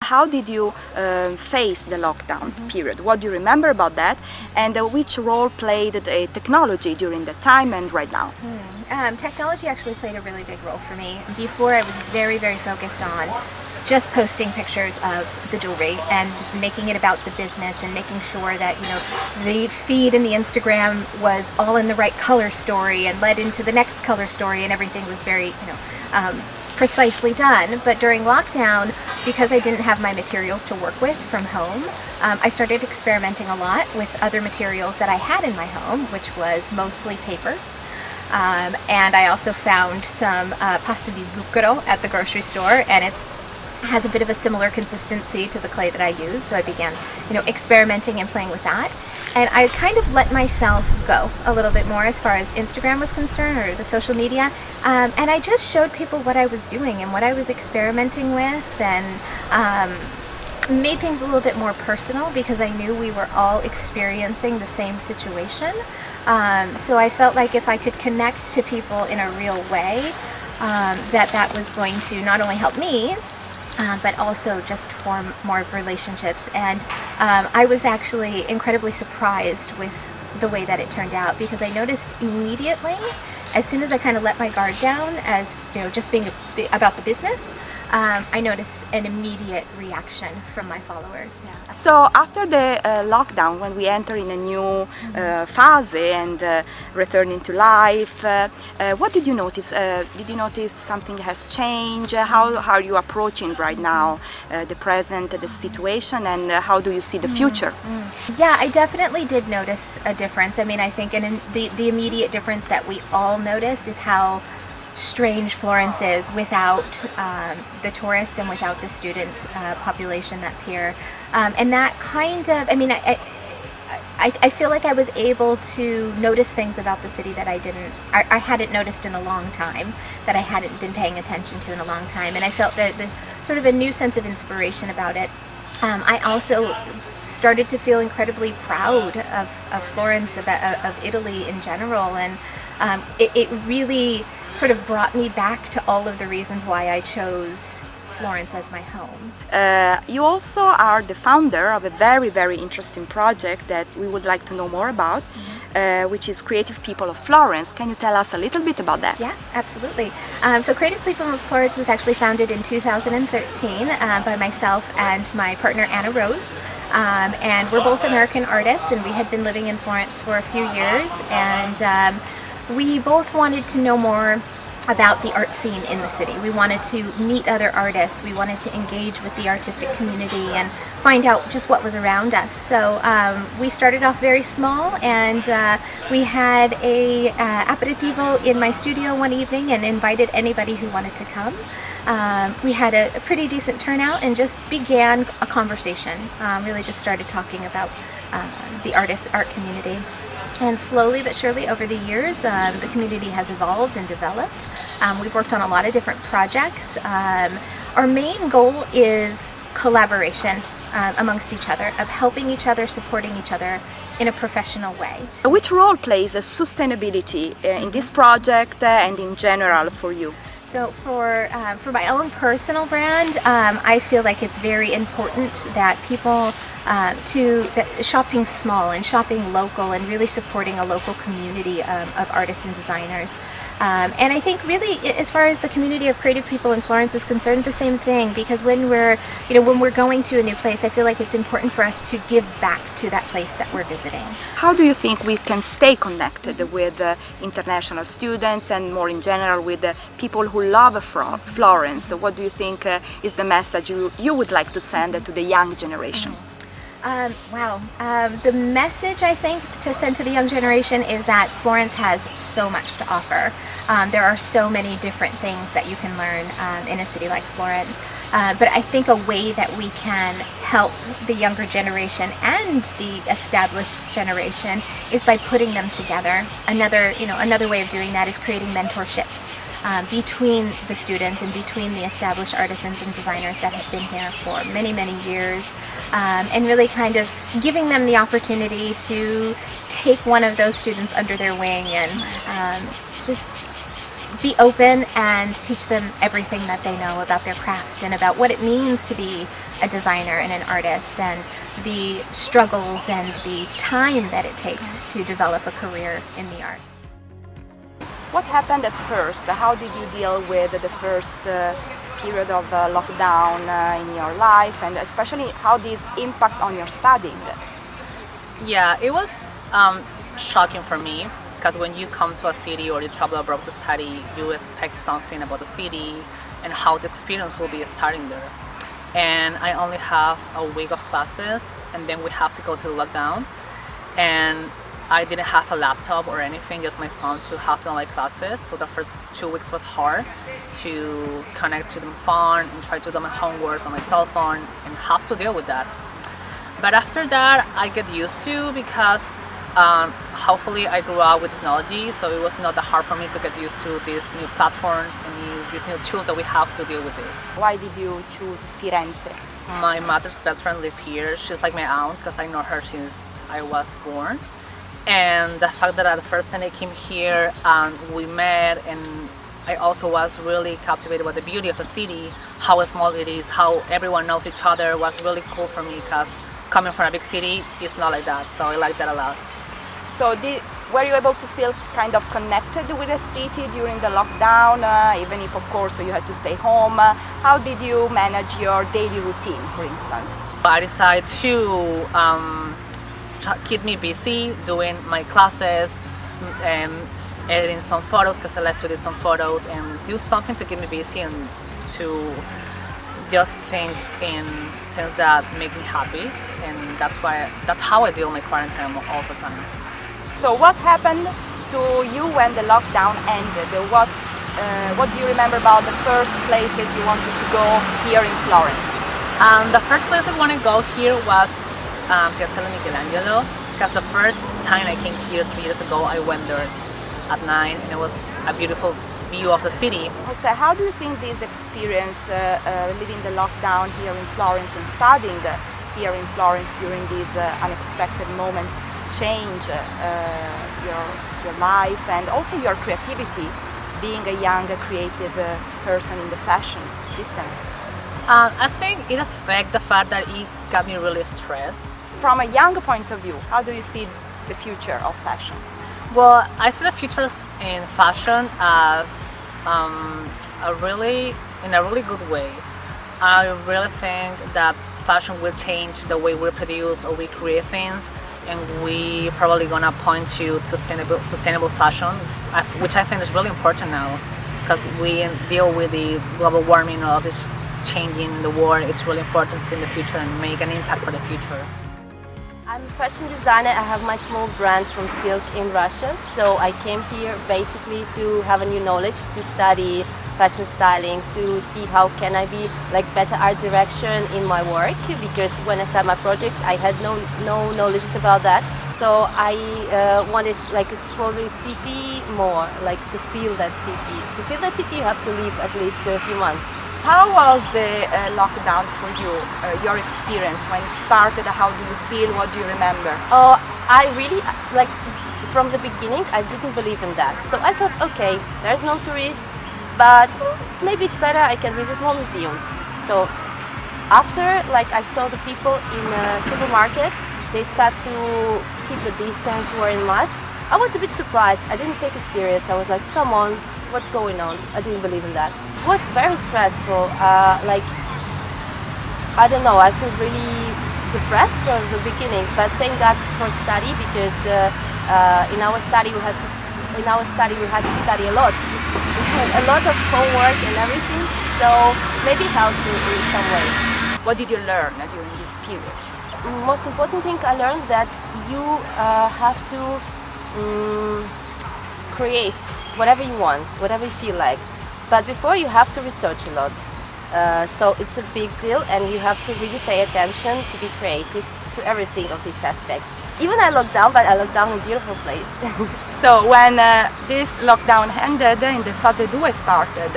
How did you face the lockdown period? What do you remember about that? And which role played the technology during that time and right now? Technology actually played a really big role for me. Before, I was very, very focused on just posting pictures of the jewelry and making it about the business and making sure that, you know, the feed in the Instagram was all in the right color story and led into the next color story, and everything was very, precisely done. But during lockdown, because I didn't have my materials to work with from home, I started experimenting a lot with other materials that I had in my home, which was mostly paper. And I also found some pasta di zucchero at the grocery store, and it has a bit of a similar consistency to the clay that I use. So I began, experimenting and playing with that. And I kind of let myself go a little bit more as far as Instagram was concerned, or the social media. And I just showed people what I was doing and what I was experimenting with, and made things a little bit more personal, because I knew we were all experiencing the same situation. So I felt like if I could connect to people in a real way, that was going to not only help me, but also just form more relationships. And I was actually incredibly surprised with the way that it turned out, because I noticed immediately, as soon as I kind of let my guard down, as just being about the business, I noticed an immediate reaction from my followers. Yeah. So after the lockdown, when we enter in a new phase and returning to life, what did you notice? Did you notice something has changed? How are you approaching right now the present, the situation, and how do you see the future? Yeah, I definitely did notice a difference. I mean, I think the immediate difference that we all noticed is how strange Florence is without the tourists and without the students population that's here. And that kind of, I feel like I was able to notice things about the city that I hadn't noticed in a long time, that I hadn't been paying attention to in a long time. And I felt that there's sort of a new sense of inspiration about it. I also started to feel incredibly proud of Florence, of Italy in general, and it really sort of brought me back to all of the reasons why I chose Florence as my home. You also are the founder of a very, very interesting project that we would like to know more about, which is Creative People of Florence. Can you tell us a little bit about that? Yeah, absolutely. So Creative People of Florence was actually founded in 2013 by myself and my partner Anna Rose. And we're both American artists, and we had been living in Florence for a few years, and we both wanted to know more about the art scene in the city. We wanted to meet other artists. We wanted to engage with the artistic community and find out just what was around us. So we started off very small, and we had a aperitivo in my studio one evening and invited anybody who wanted to come. We had a pretty decent turnout and just began a conversation. Really just started talking about the art community. And slowly but surely over the years, the community has evolved and developed. We've worked on a lot of different projects. Our main goal is collaboration amongst each other, of helping each other, supporting each other in a professional way. Which role plays sustainability in this project and in general for you? So for my own personal brand, I feel like it's very important that people shopping small and shopping local and really supporting a local community of artists and designers. And I think really, as far as the community of creative people in Florence is concerned, the same thing, because when we're going to a new place, I feel like it's important for us to give back to that place that we're visiting. How do you think we can stay connected with international students and more in general with people who love Florence? What do you think is the message you would like to send to the young generation? The message I think to send to the young generation is that Florence has so much to offer. There are so many different things that you can learn in a city like Florence. But I think a way that we can help the younger generation and the established generation is by putting them together. Another way of doing that is creating mentorships between the students and between the established artisans and designers that have been here for many, many years, and really kind of giving them the opportunity to take one of those students under their wing and just be open and teach them everything that they know about their craft and about what it means to be a designer and an artist, and the struggles and the time that it takes to develop a career in the arts. What happened at first? How did you deal with the first period of lockdown in your life, and especially how this impact on your studying? Yeah, it was shocking for me, because when you come to a city or you travel abroad to study, you expect something about the city and how the experience will be starting there. And I only have a week of classes, and then we have to go to the lockdown. And I didn't have a laptop or anything, just my phone to have the online classes. So the first 2 weeks was hard to connect to the phone and try to do my homework on my cell phone and have to deal with that. But after that, I get used to, because hopefully I grew up with technology, so it was not that hard for me to get used to these new platforms and these new tools that we have to deal with this. Why did you choose Firenze? My mother's best friend lives here. She's like my aunt, because I know her since I was born. And the fact that at the first time I came here, we met, and I also was really captivated by the beauty of the city, how small it is, how everyone knows each other, was really cool for me, because coming from a big city, it's not like that, so I like that a lot. So were you able to feel kind of connected with the city during the lockdown, even if of course you had to stay home? How did you manage your daily routine, for instance? I decided to keep me busy doing my classes and editing some photos, because I like to edit some photos, and do something to keep me busy and to just think in things that make me happy. And that's how I deal with my quarantine all the time. So what happened to you when the lockdown ended? What do you remember about the first places you wanted to go here in Florence? The first place I want to go here was Piazza Michelangelo, because the first time I came here 3 years ago, I went there at night, and it was a beautiful view of the city. Jose, how do you think this experience living the lockdown here in Florence and studying here in Florence during this unexpected moment change your life and also your creativity, being a young creative person in the fashion system? I think it affects the fact that it got me really stressed. From a young point of view, how do you see the future of fashion? Well, I see the future in fashion as in a really good way. I really think that fashion will change the way we produce or we create things, and we probably gonna point to sustainable fashion, which I think is really important now, because we deal with the global warming, all this changing the world. It's really important to see in the future and make an impact for the future. I'm a fashion designer. I have my small brand from silk in Russia, so I came here basically to have a new knowledge, to study fashion styling, to see how can I be like better art direction in my work, because when I started my project I had no knowledge about that. So I wanted to like explore the city more, like to feel that city. To feel that city you have to live at least a few months. How was the lockdown for you, your experience when it started? How do you feel? What do you remember? I really, like from the beginning I didn't believe in that. So I thought, okay, there's no tourist, but maybe it's better I can visit more museums. So after like I saw the people in a supermarket, they start to keep the distance, wearing masks. I was a bit surprised. I didn't take it serious. I was like, come on, what's going on? I didn't believe in that. It was very stressful. Like, I don't know, I feel really depressed from the beginning, but thank God for study, because in our study we had to study a lot. We had a lot of homework and everything, so maybe it helped me in some ways. What did you learn during this period? Most important thing I learned that you have to create whatever you want, whatever you feel like. But before you have to research a lot. So it's a big deal, and you have to really pay attention to be creative to everything of these aspects. Even I locked down, but I locked down in a beautiful place. So when this lockdown ended and the fase 2 started,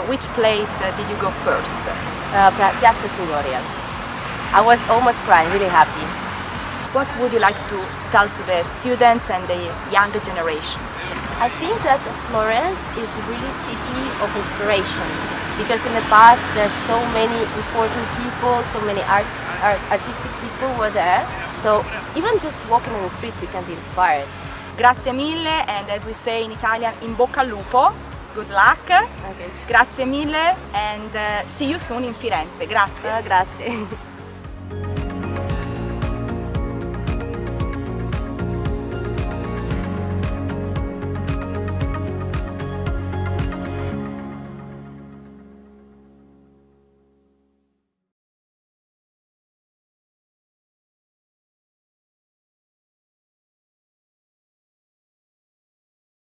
which place did you go first? Piazza Signoria. I was almost crying, really happy. what would you like to tell to the students and the younger generation? I think that Florence is really a city of inspiration, because in the past there's so many important people, so many artistic people were there. So even just walking on the streets you can be inspired. Grazie mille, and as we say in Italian, in bocca al lupo. Good luck. Okay. Grazie mille, and see you soon in Firenze. Grazie. Grazie.